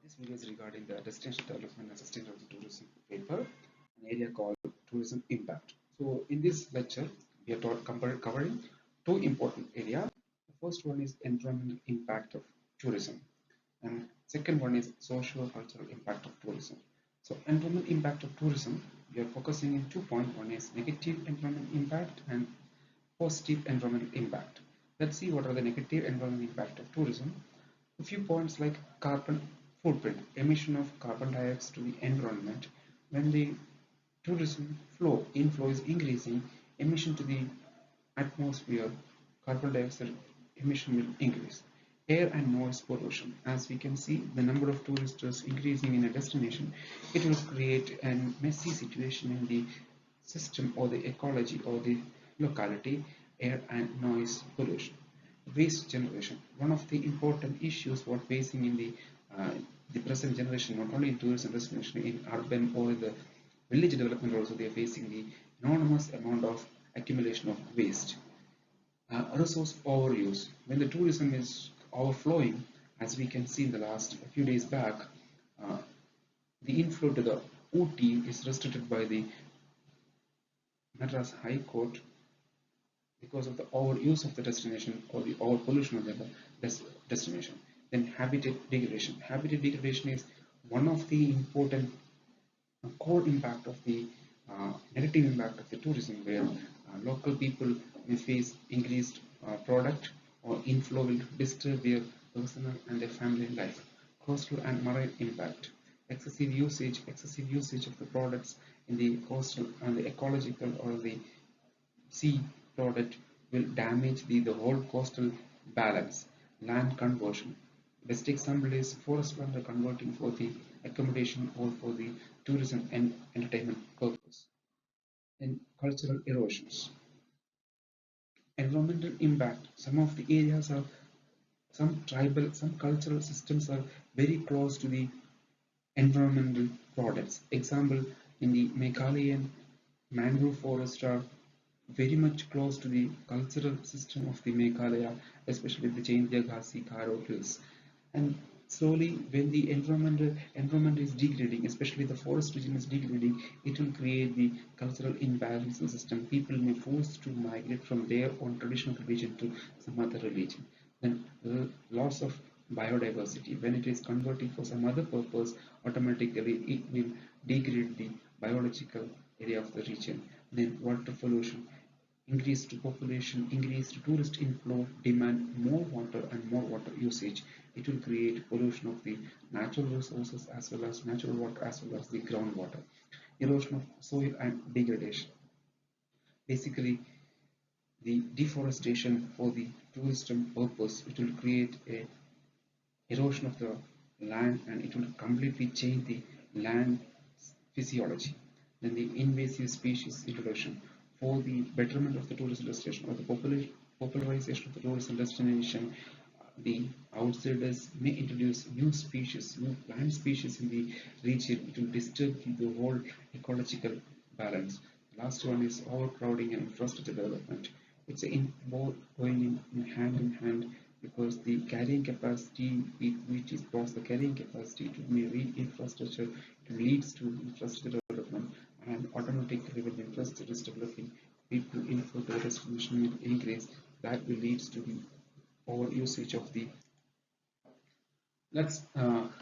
This video is regarding the destination development and sustainable tourism paper, an area called tourism impact. So in this lecture, we are covering two important areas. The first one is environmental impact of tourism, and second one is socio-cultural impact of tourism. So environmental impact of tourism, we are focusing in 2 points. One is negative environmental impact and positive environmental impact. Let's see what are the negative environmental impact of tourism. A few points like carbon footprint, emission of carbon dioxide to the environment. When the tourism inflow is increasing, emission to the atmosphere, carbon dioxide emission will increase. Air and noise pollution. As we can see, the number of tourists increasing in a destination, it will create a messy situation in the system or the ecology or the locality, air and noise pollution. Waste generation. One of the important issues what facing in uh, the present generation, not only in tourism destination, in urban or in the village development also, they are facing the enormous amount of accumulation of waste. Resource overuse. When the tourism is overflowing, as we can see in the last few days back, uh, the inflow to the Ooty is restricted by the Madras High Court because of the overuse of the destination or the over pollution of the destination. Then habitat degradation. Habitat degradation is one of the important core impact of the negative impact of the tourism, where local people may face increased product or inflow will disturb their personal and their family life. Coastal and marine impact. Excessive usage of the products in the coastal and the ecological or the sea product will damage the whole coastal balance. Land conversion. Let's take some place forest land are converting for the accommodation or for the tourism and entertainment purpose. Then cultural erosions. Environmental impact. Some of the areas are some tribal, some cultural systems are very close to the environmental products. Example, in the Meghalayan mangrove forest are very much close to the cultural system of the Meghalaya, especially the Jaintia Ghasi Garo hills. And slowly, when the environment is degrading, especially the forest region is degrading, it will create the cultural imbalance in the system. People may force to migrate from their own traditional religion to some other religion. Then the loss of biodiversity. When it is converting for some other purpose, automatically it will degrade the biological area of the region. Then water pollution. Increased population, increased tourist inflow, demand more water and more water usage. It will create pollution of the natural resources as well as natural water as well as the groundwater. Erosion of soil and degradation. Basically, the deforestation for the tourism purpose, it will create a erosion of the land and it will completely change the land physiology. Then the invasive species introduction. For the betterment of the tourism destination or the popularization of the tourism destination, the outsiders may introduce new species, new plant species in the region. It will disturb the whole ecological balance. The last one is overcrowding and infrastructure development. It's both going in hand because the carrying capacity, which is past the carrying capacity, to be infrastructure, it leads to infrastructure development, and automatically when the infrastructure is developing, people inflow to the destination will increase. That will lead to the over usage of the. Let's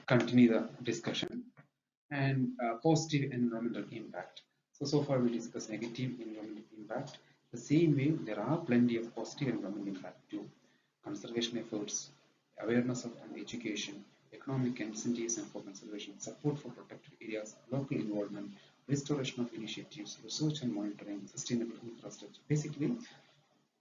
continue the discussion and positive environmental impact. So far we discussed negative environmental impact. The same way, there are plenty of positive environmental impact too. Conservation efforts, awareness of and education, economic incentives and for conservation, support for protected areas, local involvement, restoration of initiatives, research and monitoring, sustainable infrastructure. Basically,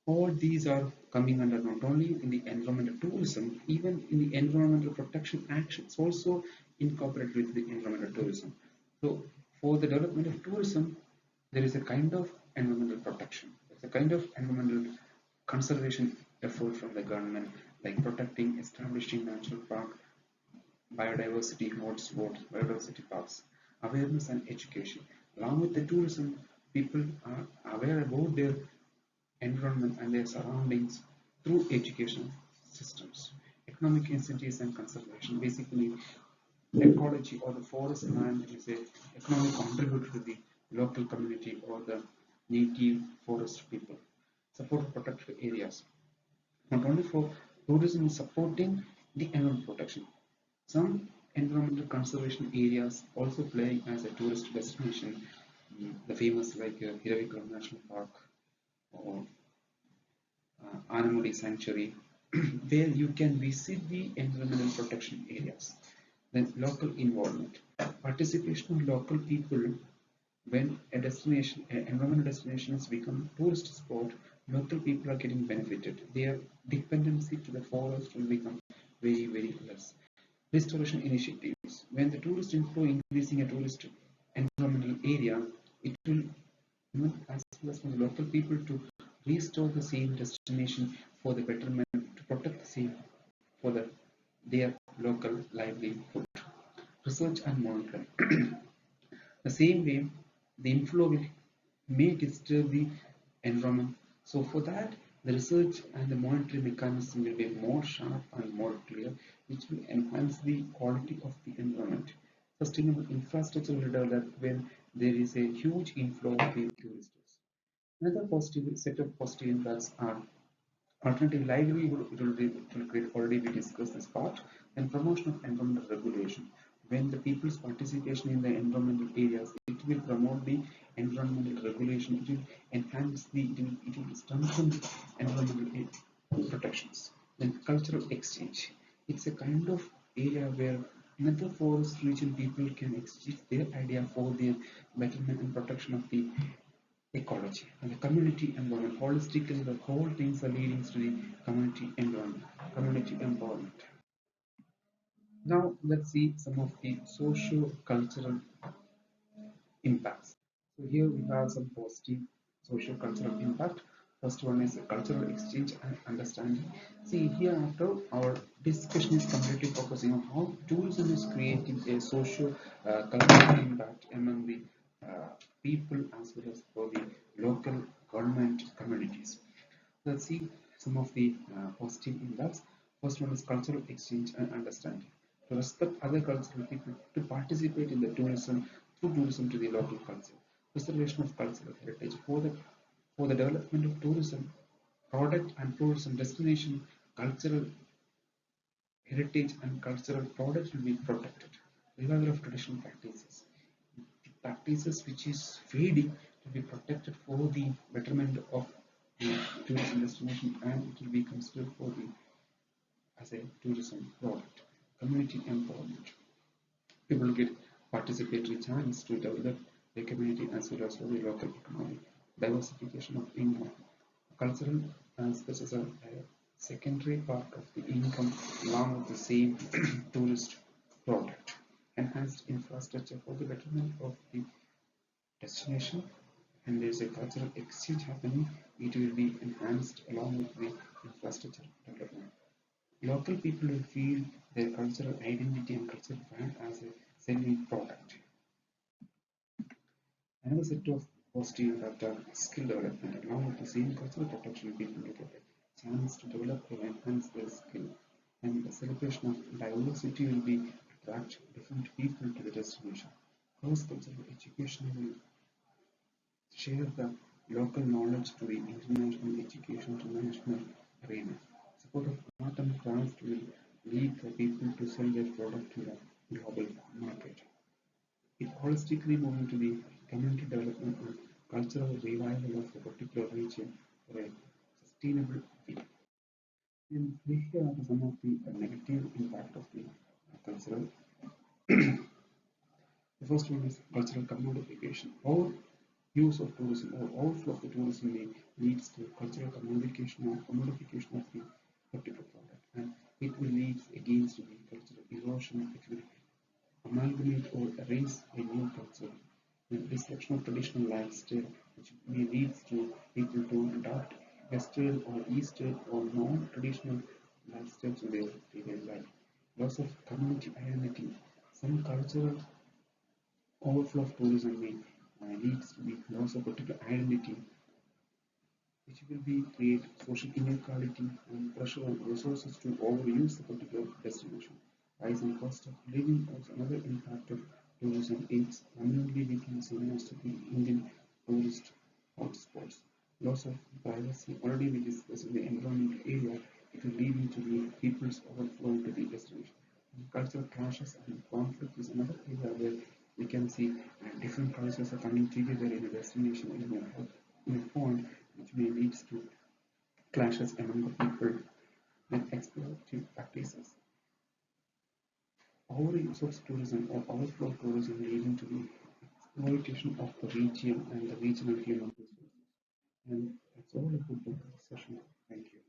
all these are coming under not only in the environmental tourism, even in the environmental protection actions also incorporated with the environmental tourism. So for the development of tourism, there is a kind of environmental protection. It's a kind of environmental conservation effort from the government, like protecting, establishing natural park, biodiversity hotspots, biodiversity parks, awareness and education. Along with the tourism, people are aware about their environment and their surroundings through education systems. Economic incentives and conservation. Basically, ecology or the forest land is a economic contributor to the local community or the native forest people. Support protected areas. Not only for tourism is supporting the environment protection. Some environmental conservation areas also playing as a tourist destination. The famous like Hiravikulam National Park or Anamudi Sanctuary, where you can visit the environmental protection areas. Then local involvement, participation of local people when a destination, an environmental destination has become a tourist spot, local people are getting benefited. Their dependency to the forest will become very, very less. Restoration initiatives. When the tourist inflow increasing a tourist environmental area, it will as well as from the local people to restore the same destination for the betterment, to protect the same for their local livelihood. Research and monitoring. The same way, the inflow may disturb the environment. So for that, the research and the monitoring mechanism will be more sharp and more clear, which will enhance the quality of the environment. Sustainable infrastructure will develop when there is a huge inflow of the tourists. Another positive set of positive impacts are alternative livelihood. It will create, already we discussed this part, and promotion of environmental regulation. When the people's participation in the environmental areas, it will promote the environmental regulation. It will enhance it will strengthen the environmental protections. Then cultural exchange. It's a kind of area where another forest region people can exchange their idea for the betterment and protection of the ecology and the community environment. Holistically, the whole things are leading to the community environment, community empowerment. Now let's see some of the socio-cultural impacts. So here we have some positive socio-cultural impact. First one is cultural exchange and understanding. See here after our discussion is completely focusing on how tourism is creating a socio cultural impact among the uh, people as well as for the local government communities. Let's see some of the positive impacts. First one is cultural exchange and understanding. To respect other cultural people, to participate in the tourism through tourism to the local culture. Preservation of cultural heritage for the development of tourism product and tourism destination, cultural heritage and cultural products will be protected. Revival of traditional practices. The practices which is fading will be protected for the betterment of the tourism destination, and it will be considered for the as a tourism product. Community empowerment. People get participatory chance to develop their community as well as for the local economy. Diversification of income. Cultural aspects is a secondary part of the income along with the same tourist product. Enhanced infrastructure for the betterment of the destination, and there is a cultural exchange happening. It will be enhanced along with the infrastructure development. Local people will feel their cultural identity and cultural brand as a selling product. Another set of positive factor skill development. Along with the same cultural protection, people will get a chance to develop or enhance their skill. And the celebration of diversity will be attract different people to the destination. Cross-cultural education will share the local knowledge to the international education to national arena. Support of art and craft will lead the people to sell their product to the global market. It holistically moving to the community development and cultural revival of a particular region for a sustainable way. And here are some of the negative impact of the cultural. The first one is cultural commodification. Our use of tourism or outflow of the tourism leads to cultural commodification or commodification of the particular product, and it will lead against the cultural erosion. It will amalgamate or erase a new culture. The disruption of traditional lifestyle, which may lead to people to adopt Western or Eastern or non-traditional lifestyles in their daily life. Loss of community identity. Some cultural overflow of tourism may leads to the loss of particular identity, which will be create social inequality and pressure on resources to overuse the particular destination. is the cost of living. Also, another impact of tourism is permanently we can say most of the Indian tourist hotspots. Loss of privacy. Already we discussed in the environmental area. It will lead into the people's overflow to the destination. Cultural clashes and conflict is another area where we can see different cultures are coming together in a destination in a point which may lead to clashes among the people and exploitative practices. Overuse of tourism or overflow tourism leading to the exploitation of the region and the regional human resources. And that's all about the session. Thank you.